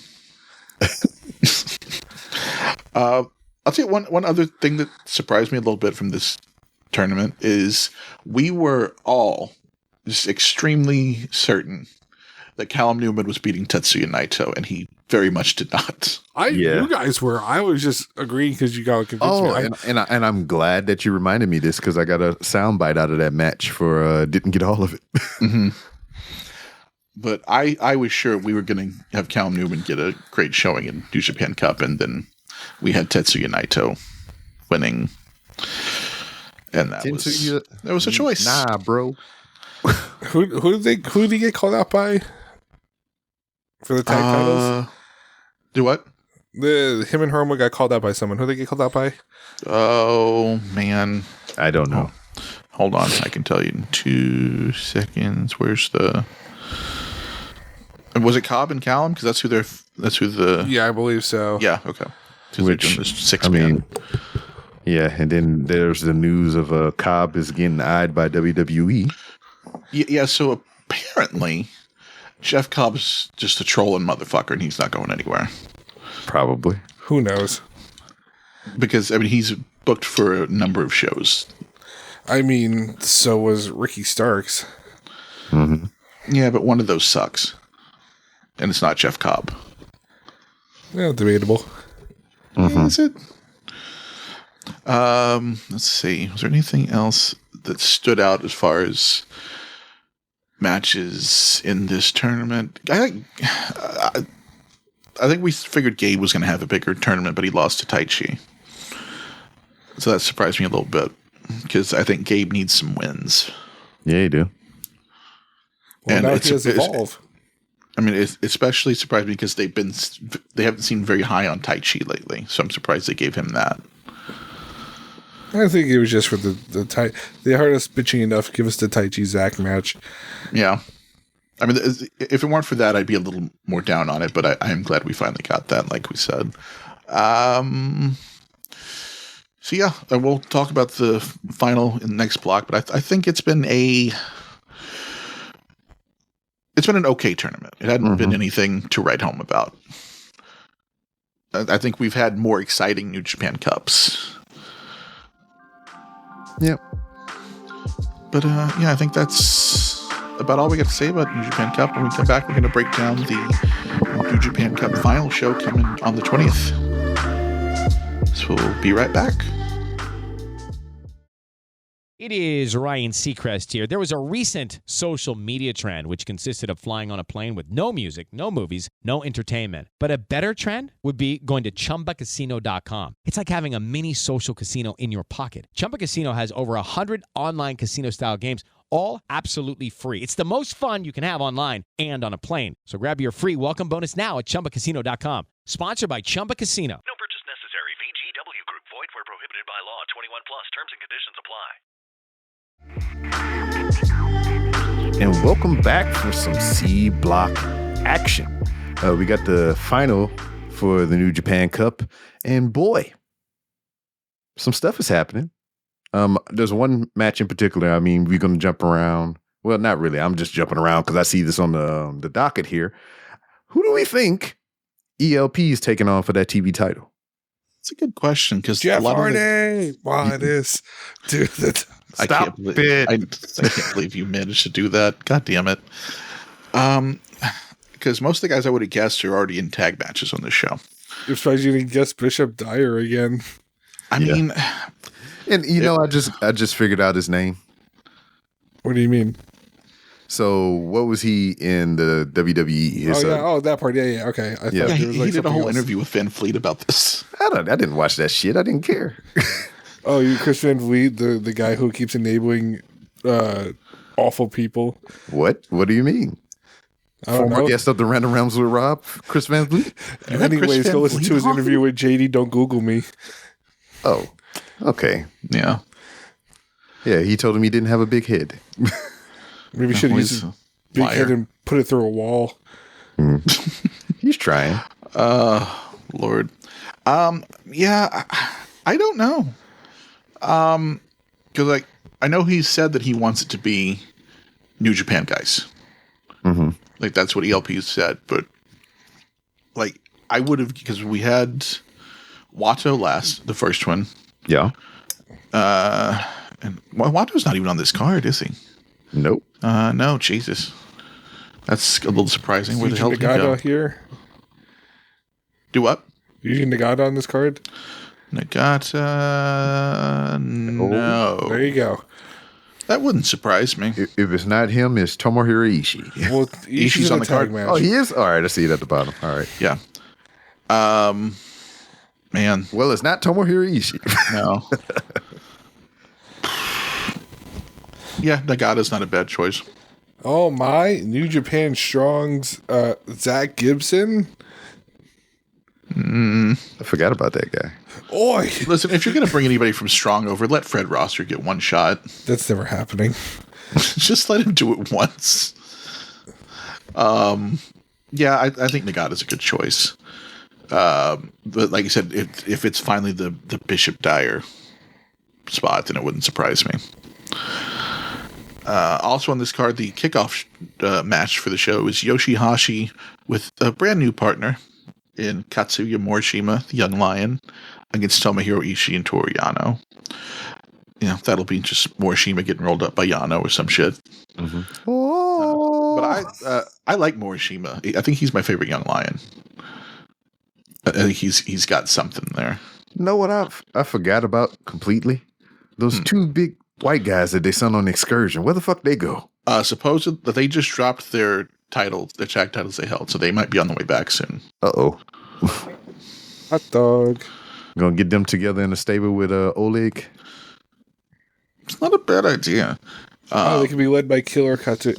I'll tell you one other thing that surprised me a little bit from this tournament is we were all just extremely certain that Callum Newman was beating Tetsuya Naito, and he very much did not. You guys were. I was just agreeing because you got convinced me. And I'm glad that you reminded me this because I got a soundbite out of that match for didn't get all of it. Mm-hmm. But I was sure we were going to have Callum Newman get a great showing in New Japan Cup, and then we had Tetsuya Naito winning, and that was a choice. Nah, bro. Who did he get called out by for the tag titles? Do what? Him and Herma got called out by someone. Who did they get called out by? Oh man, I don't know. Hold on, I can tell you in 2 seconds. Where's the? Was it Cobb and Callum? Because that's who the. Yeah, I believe so. Yeah. Okay. Which man. Yeah, and then there's the news of Cobb is getting eyed by WWE. Yeah, so apparently Jeff Cobb's just a trolling motherfucker and he's not going anywhere. Probably. Who knows? Because, he's booked for a number of shows. So was Ricky Starks. Mm-hmm. Yeah, but one of those sucks. And it's not Jeff Cobb. Yeah, debatable. Mm-hmm. Is it? Let's see. Was there anything else that stood out as far as matches in this tournament? I think we figured Gabe was going to have a bigger tournament, but he lost to Taichi. So that surprised me a little bit because I think Gabe needs some wins. Yeah, you do. Well, and now he has Evolve. It especially surprised me because they haven't seen very high on Taichi lately, so I'm surprised they gave him that. I think it was just for the Tai. They heard us bitching enough. Give us the Taichi Zack match. Yeah. If it weren't for that, I'd be a little more down on it, but I am glad we finally got that, like we said. So yeah, we'll talk about the final in the next block, but I think it's been an okay tournament. It hadn't been anything to write home about. I think we've had more exciting New Japan Cups. Yep. But I think that's about all we got to say about New Japan Cup. When we come back, we're going to break down the New Japan Cup final show coming on the 20th. So we'll be right back. It is Ryan Seacrest here. There was a recent social media trend which consisted of flying on a plane with no music, no movies, no entertainment. But a better trend would be going to ChumbaCasino.com. It's like having a mini social casino in your pocket. Chumba Casino has over 100 online casino-style games, all absolutely free. It's the most fun you can have online and on a plane. So grab your free welcome bonus now at ChumbaCasino.com. Sponsored by Chumba Casino. No purchase necessary. VGW Group. Void where prohibited by law. 21 plus. Terms and conditions apply. And welcome back for some C Block action. We got the final for the New Japan Cup, and boy, some stuff is happening. There's one match in particular. I mean, we're going to jump around. Well, not really. I'm just jumping around because I see this on the docket here. Who do we think ELP is taking on for that TV title? It's a good question because Jeff Hardy. Wow, it is. Dude, I can't believe you managed to do that. God damn it. Because most of the guys I would have guessed are already in tag matches on this show. You're surprised you didn't guess Bishop Dyer again. I mean, and I just figured out his name. What do you mean? So what was he in the WWE? That part. Yeah. Okay. I thought he there was did a whole interview with Van Fleet about this. I didn't watch that shit. I didn't care. Oh, you Chris Van Vliet, the guy who keeps enabling awful people. What? What do you mean? Former guest of the Random Realms with Rob, Chris Van Vliet? Anyways, go listen to his interview with JD. Don't Google me. Oh, okay. Yeah. Yeah, he told him he didn't have a big head. Maybe should use his big head and put it through a wall. He's trying. Lord. Yeah, I don't know. Because I know he said that he wants it to be New Japan guys. Mm-hmm. Like that's what ELP said, but like I would have, because we had Watto last, the first one. Yeah. And Watto's not even on this card, is he? Nope. No, Jesus. That's a little surprising. Where the hell did he go? Here? Do what? Yuji Nagata on this card? Nagata, no. There you go. That wouldn't surprise me. If it's not him, it's Tomohiro Ishii. Well, Ishii's on the card. match. Oh, he is? All right, I see it at the bottom. All right. Yeah. Man. Well, it's not Tomohiro Ishii. No. Yeah, Nagata's not a bad choice. Oh, my. New Japan Strong's Zach Gibson. I forgot about that guy. Oi! Listen, if you're going to bring anybody from Strong over, let Fred Rosser get one shot. That's never happening. Just let him do it once. Yeah, I think Nagata's a good choice. But like you said, if it's finally the Bishop Dyer spot, then it wouldn't surprise me. Also on this card, the kickoff match for the show is Yoshihashi with a brand new partner in Katsuya Morishima, the Young Lion, against Tomohiro Ishii and Toru Yano. You know, that'll be just Morishima getting rolled up by Yano or some shit. Mm-hmm. But I like Morishima. I think he's my favorite Young Lion. I think he's got something there. You know what I forgot about completely? Those two big white guys that they sent on the excursion. Where the fuck they go? Supposed that they just dropped their tag titles they held, so they might be on the way back soon. Uh-oh. Hot dog. Gonna get them together in a stable with Oleg? It's not a bad idea. They can be led by Killer Kaito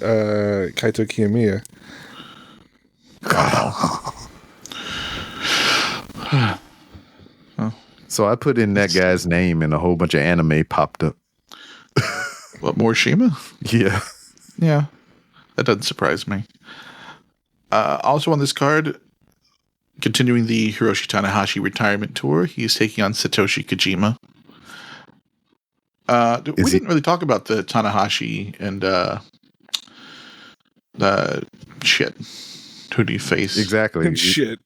Kiyomiya. So I put in that guy's name and a whole bunch of anime popped up. What, Morishima? Yeah. Yeah. That doesn't surprise me. Also on this card, continuing the Hiroshi Tanahashi retirement tour, he's taking on Satoshi Kojima. We didn't really talk about the Tanahashi and shit. Who do you face? Exactly. Shit.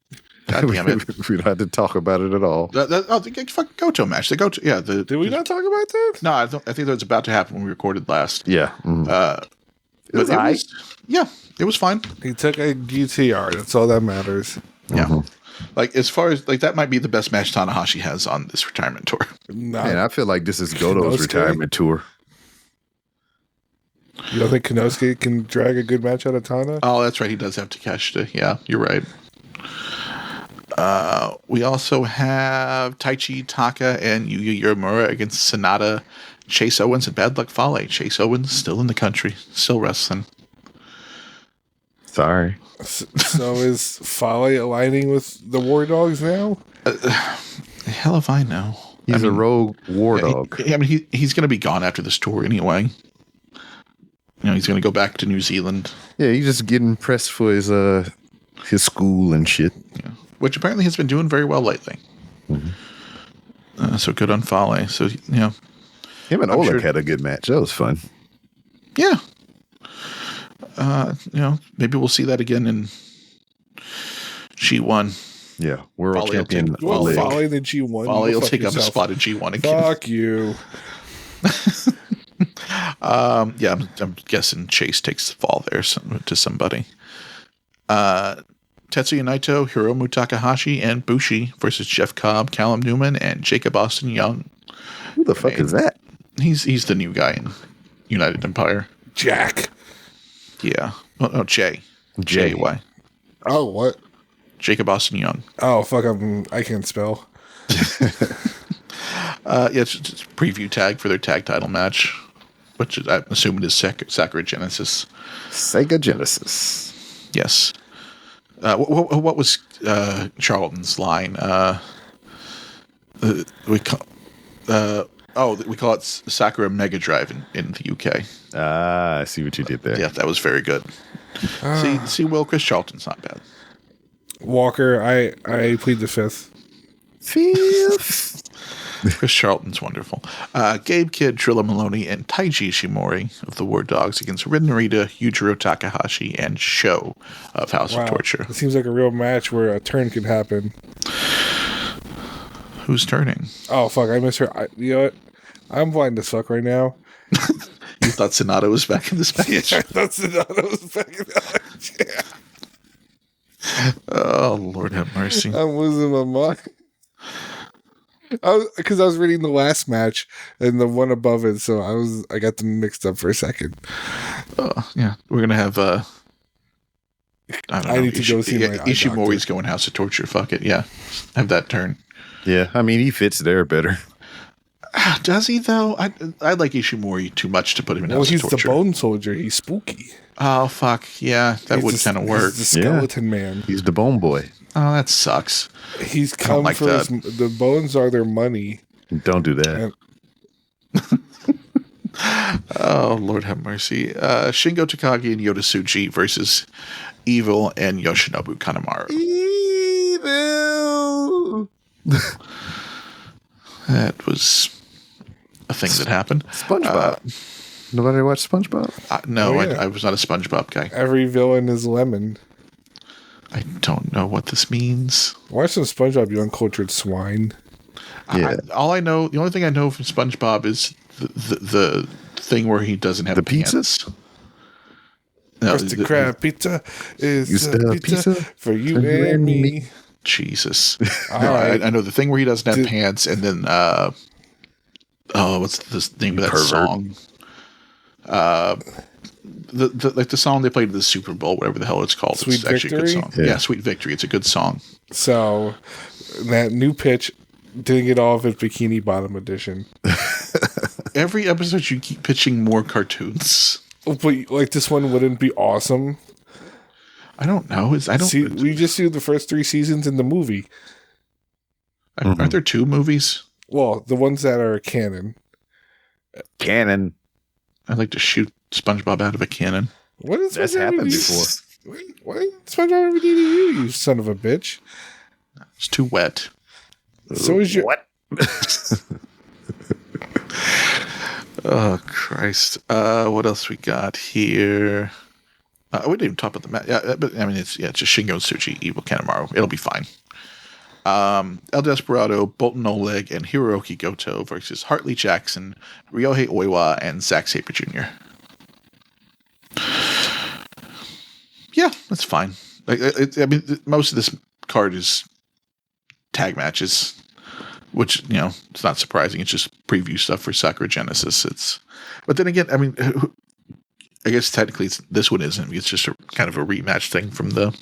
God damn it. We don't have to talk about it at all. The fucking Goto match. The Goto, yeah. Did we not talk about that? No, I think that was about to happen when we recorded last. Yeah. It was fine. He took a GTR. That's all that matters. Yeah. Like, as far as, like, that might be the best match Tanahashi has on this retirement tour. Man, I feel like this is Goto's retirement tour. You don't think Konosuke can drag a good match out of Tana? Oh, that's right. He does have Takeshita. Yeah, you're right. We also have Taichi Taka and Yuya Uemura against Sonata, Chase Owens, and Bad Luck Fale. Chase Owens still in the country, still wrestling. Sorry. So is Fale aligning with the War Dogs now? Hell if I know. He's a rogue war dog. He's going to be gone after this tour anyway. He's going to go back to New Zealand. Yeah, he's just getting pressed for his school and shit. Yeah. Which apparently has been doing very well lately. So good on Fale. So, him and Oleg had a good match. That was fun. Yeah. Maybe we'll see that again in G1. Yeah, world champion. Fale in the G1. Fale will take up a spot in G1 again. Fuck you. I'm guessing Chase takes the fall there to somebody. Tetsuya Naito, Hiromu Takahashi, and Bushi versus Jeff Cobb, Callum Newman, and Jacob Austin Young. Who the fuck is that? He's the new guy in United Empire. Jack. Yeah. Oh, no, Jay. J-Y. Oh, what? Jacob Austin Young. Oh, fuck, I can't spell. It's a preview tag for their tag title match, which I'm assuming is Sakura Genesis. Sega Genesis. Yes. What was Charlton's line? We call it Sakura Mega Drive in the UK. Ah, I see what you did there. Yeah, that was very good. See, Will, Chris Charlton's not bad. Walker, I plead the fifth. Chris Charlton's wonderful. Gabe Kidd, Trilla Maloney, and Taiji Ishimori of the War Dogs against Rin Narita, Yujiro Takahashi, and Sho of House of Torture. It seems like a real match where a turn could happen. Who's turning? Oh, fuck, I miss her. You know what? I'm blind as fuck right now. You thought Sonata was back in this match? I thought Sonata was back in the match. Yeah. Oh, Lord have mercy. I'm losing my mind. Because I was reading the last match and the one above it, so I got them mixed up for a second. Yeah, we're gonna have. I need to go see my eye Ishimori's going House of Torture. Fuck it, yeah, have that turn. Yeah, I mean he fits there better. Does he though? I like Ishimori too much to put him in House of Torture. He's the Bone Soldier. He's spooky. Oh fuck yeah, that would kind of work. He's the Skeleton Man. He's the Bone Boy. Oh, that sucks. He's come for the bones are their money. Don't do that. Oh, Lord have mercy. Shingo Takagi and Yota Tsuji versus Evil and Yoshinobu Kanemaru. Evil. That was a thing that happened. SpongeBob. Nobody watched SpongeBob? No, I was not a SpongeBob guy. Every villain is lemon. I don't know what this means. Watch some SpongeBob, you uncultured swine. Yeah. The only thing I know from SpongeBob is the thing where he doesn't have the pizza. No, the crab pizza is pizza for you and me. Jesus. Right. I know the thing where he doesn't have pants, and then what's the name of that song? The song they played at the Super Bowl, whatever the hell it's called. Sweet it's actually Victory? a good song. Yeah, Sweet Victory. It's a good song. So that new pitch didn't get all of it Bikini Bottom edition. Every episode you keep pitching more cartoons. But like this one wouldn't be awesome. I don't know. We just do the first 3 seasons in the movie. Aren't there 2 movies? Well, the ones that are canon. Canon. I'd like to shoot SpongeBob out of a cannon. What is that's happened before? What SpongeBob ever did to you son of a bitch? It's too wet. So is your what? Oh Christ! What else we got here? We didn't even talk about the match. Yeah, but I mean, it's just Shingo Tsuji, Evil Kanemaru. It'll be fine. El Desperado, Bolton Oleg, and Hiroki Goto versus Hartley Jackson, Ryohei Oiwa, and Zack Sabre Jr. Yeah, that's fine. I mean, most of this card is tag matches, which, it's not surprising. It's just preview stuff for Sakura Genesis. But then again, I mean, I guess technically this one isn't. It's just a kind of a rematch thing from the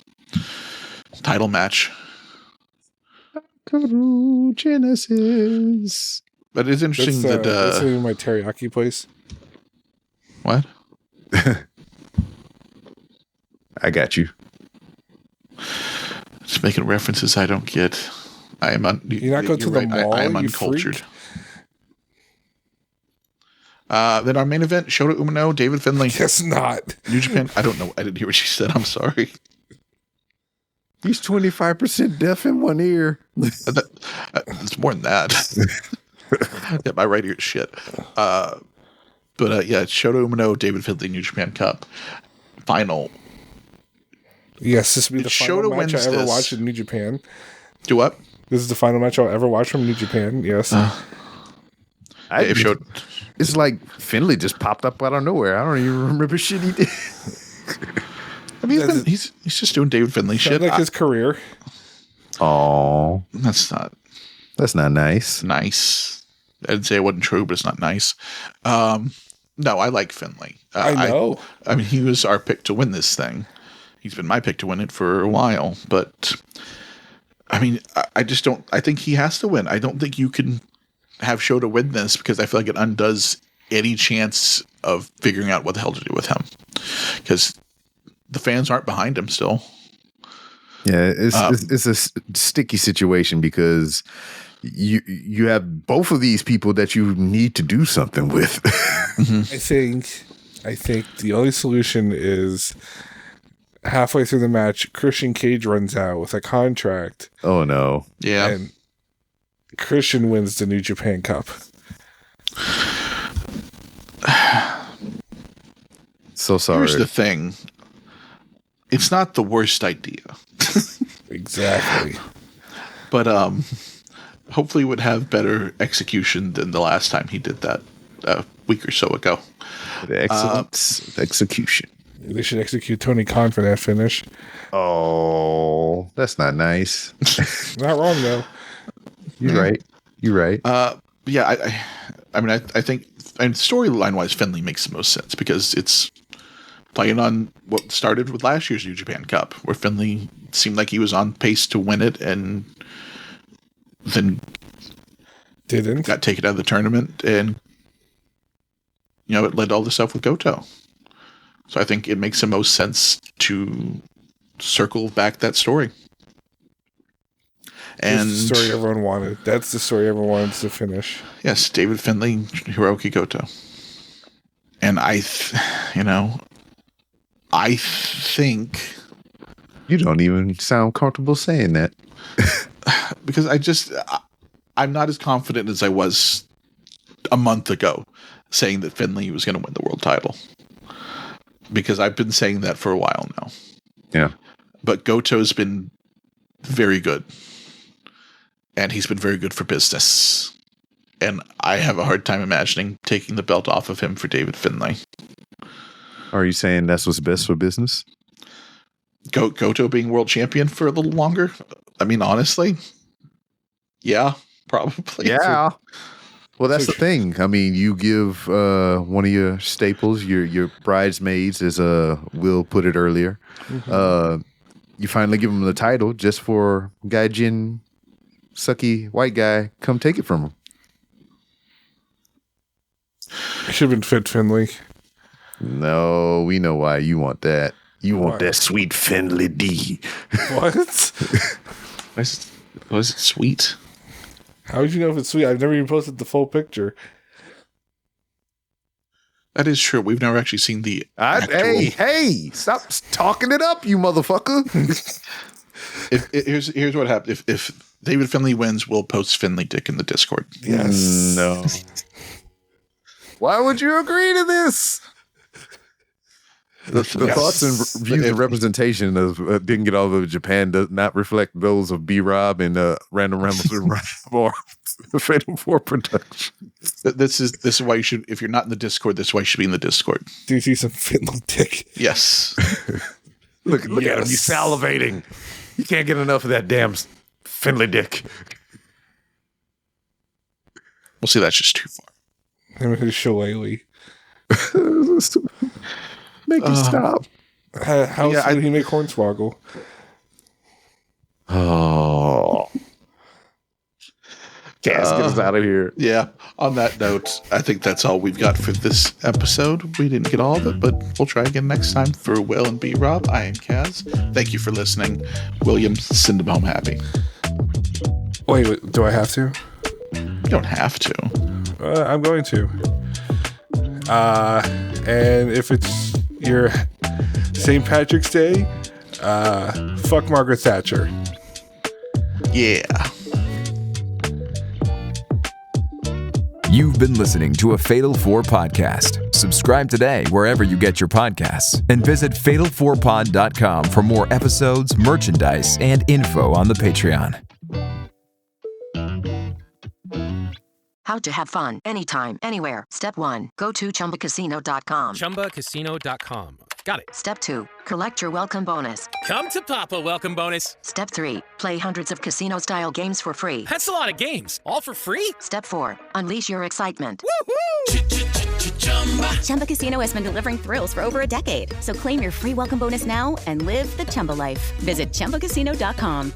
title match. Sakura Genesis. But it's interesting that's my teriyaki place. What? I got you. Just making references I don't get. I am You're not going to the mall. I am uncultured. Then our main event: Shota Umino, David Finlay. Guess not. New Japan. I don't know. I didn't hear what she said. I'm sorry. He's 25% deaf in one ear. It's more than that. Yeah, my right ear is shit. But yeah, Shota Umino, David Finlay, New Japan Cup final. Yes, this will be the final Shota match I ever this. watched in New Japan. Do what? This is the final match I'll ever watch from New Japan. Yes. It's like Finlay just popped up out of nowhere. I don't even remember shit he did. I mean, he's just doing David Finlay shit. Like his career. Oh, That's not nice. nice. I didn't say it wasn't true, but it's not nice. No, I like Finlay. I know. I mean, he was our pick to win this thing. He's been my pick to win it for a while, but I mean, I just don't. I think he has to win. I don't think you can have Shota win this because I feel like it undoes any chance of figuring out what the hell to do with him because the fans aren't behind him still. Yeah, it's a sticky situation because you have both of these people that you need to do something with. I think the only solution is halfway through the match, Christian Cage runs out with a contract. Oh no! Yeah, and Christian wins the New Japan Cup. So sorry. Here's the thing. It's not the worst idea. Exactly. But hopefully it would have better execution than the last time he did that a week or so ago. The excellence of execution. They should execute Tony Khan for that finish. Oh, that's not nice. Not wrong, though. You're right. You're right. Yeah, I mean, I think, and storyline-wise, Finlay makes the most sense because it's playing on what started with last year's New Japan Cup, where Finlay seemed like he was on pace to win it and then got taken out of the tournament, and it led to all the stuff with Goto. So I think it makes the most sense to circle back that story. And that's the story everyone wanted. That's the story everyone wanted to finish. Yes, David Finlay, Hiroki Goto. And I think you don't even sound comfortable saying that. Because I'm not as confident as I was a month ago saying that Finlay was going to win the world title. Because I've been saying that for a while now. Yeah. But Goto's been very good. And he's been very good for business. And I have a hard time imagining taking the belt off of him for David Finlay. Are you saying that's what's best for business? Goto being world champion for a little longer? I mean, honestly, yeah, probably. Yeah. Well, that's the thing. I mean, you give one of your staples, your bridesmaids, as Will put it earlier. Mm-hmm. You finally give him the title just for Gaijin, sucky white guy, come take it from him. Should have been Fit Finlay. No, we know why you want that. You want that sweet Finlay D. What? Was it sweet? How would you know if it's sweet? I've never even posted the full picture. That is true. We've never actually seen the actual... Hey, stop talking it up, you motherfucker. Here's what happened. If David Finlay wins, we'll post Finlay dick in the Discord. Yes. No. Why would you agree to this? The thoughts and views and representation of Didn't Get All of Japan does not reflect those of B-Rob and Random Rambles or Fatal 4 production. This is why you should, if you're not in the Discord, this is why you should be in the Discord. Do you see some Finley dick? Yes. Look at him. He's salivating. You can't get enough of that damn Finley dick. Well, see, that's just too far. Him and his shillelagh. Make him stop. How did he make Hornswoggle? Oh. Cass, get us out of here. Yeah. On that note, I think that's all we've got for this episode. We didn't get all of it, but we'll try again next time. For Will and B-Rob, I am Kaz. Thank you for listening. William, send them home happy. Wait, do I have to? You don't have to. I'm going to. And if it's your St. Patrick's Day, fuck Margaret Thatcher. Yeah. You've been listening to a Fatal 4 podcast. Subscribe today wherever you get your podcasts and visit fatal4pod.com for more episodes, merchandise, and info on the Patreon. How to have fun anytime, anywhere. Step 1. Go to chumbacasino.com. ChumbaCasino.com. Got it. Step 2. Collect your welcome bonus. Come to Papa welcome bonus. Step 3. Play hundreds of casino-style games for free. That's a lot of games. All for free? Step 4. Unleash your excitement. Chumba Casino has been delivering thrills for over a decade. So claim your free welcome bonus now and live the Chumba life. Visit chumbacasino.com.